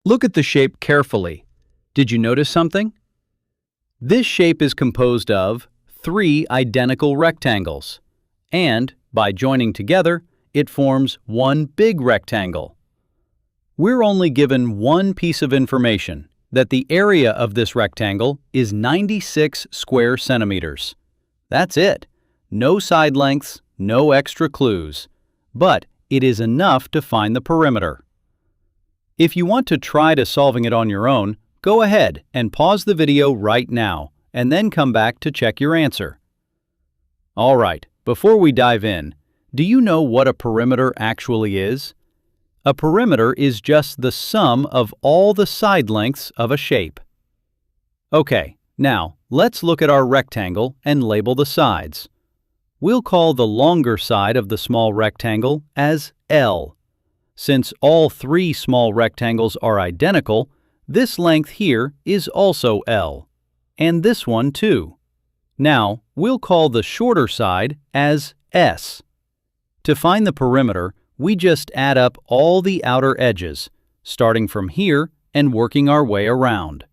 Look at the shape carefully. Did you notice something? This shape is composed of 3 identical rectangles, and by joining together, it forms one big rectangle. We're only given one piece of information, that the area of this rectangle is 96 square centimeters. That's it. No side lengths, no extra clues. But it is enough to find the perimeter. If you want to try solving it on your own, go ahead and pause the video right now, and then come back to check your answer. All right, before we dive in, do you know what a perimeter actually is? A perimeter is just the sum of all the side lengths of a shape. Okay, now let's look at our rectangle and label the sides. We'll call the longer side of the small rectangle as L. Since all 3 small rectangles are identical, this length here is also L, and this one too. Now, we'll call the shorter side as S. To find the perimeter, we just add up all the outer edges, starting from here and working our way around.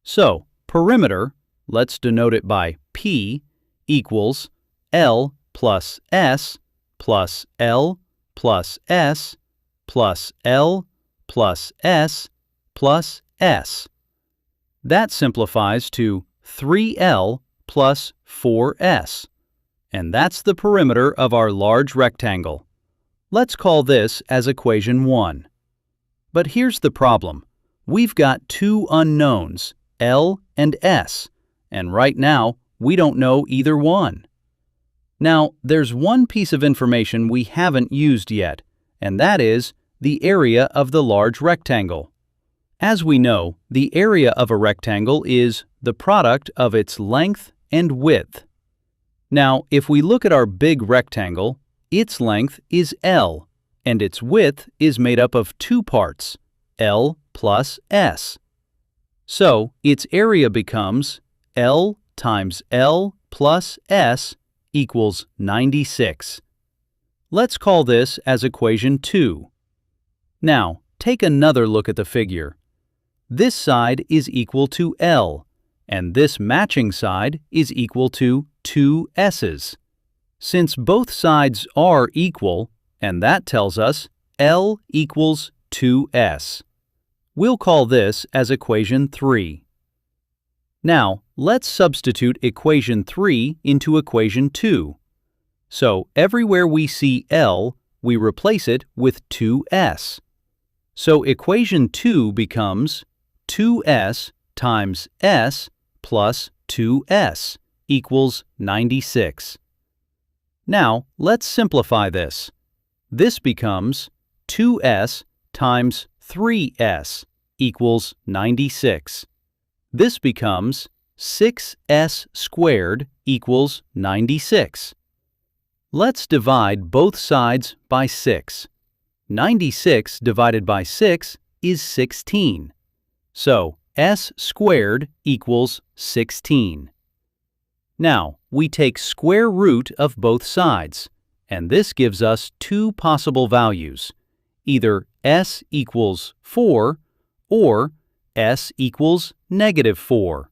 So, perimeter, let's denote it by P, equals L plus S plus L plus S plus L plus S plus S. That simplifies to 3L plus 4S, and that's the perimeter of our large rectangle. Let's call this as equation 1. But here's the problem. We've got 2 unknowns, L and S, and right now we don't know either one. Now, there's one piece of information we haven't used yet, and that is the area of the large rectangle. As we know, the area of a rectangle is the product of its length and width. Now, if we look at our big rectangle, its length is L, and its width is made up of 2 parts, L plus S. So, its area becomes L times L plus S equals 96. Let's call this as equation 2. Now, take another look at the figure. This side is equal to L, and this matching side is equal to 2 S's. Since both sides are equal, and that tells us L equals 2S, we'll call this as equation 3. Now, let's substitute equation 3 into equation 2. So, everywhere we see L, we replace it with 2S. So, equation 2 becomes 2S times S plus 2S equals 96. Now, let's simplify this. This becomes 2S times 3S equals 96. This becomes 6S squared equals 96. Let's divide both sides by 6. 96 divided by 6 is 16. So, S squared equals 16. Now, we take square root of both sides, and this gives us 2 possible values, either S equals 4 or S equals -4.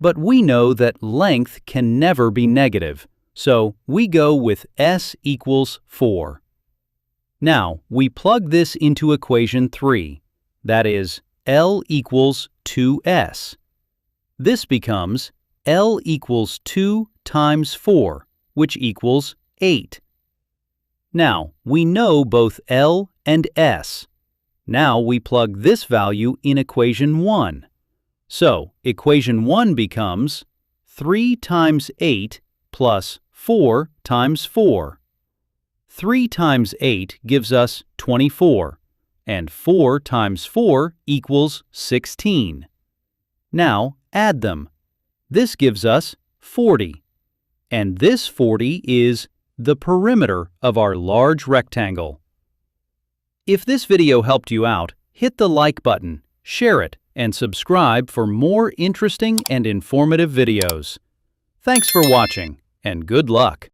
But we know that length can never be negative, so we go with S equals 4. Now, we plug this into equation 3, that is, L equals 2S. This becomes L equals 2 times 4, which equals 8. Now, we know both L and S. Now we plug this value in equation 1. So, equation 1 becomes 3 times 8 plus 4 times 4. 3 times 8 gives us 24, and 4 times 4 equals 16. Now, add them. This gives us 40, and this 40 is the perimeter of our large rectangle. If this video helped you out, hit the like button, share it, and subscribe for more interesting and informative videos. Thanks for watching, and good luck!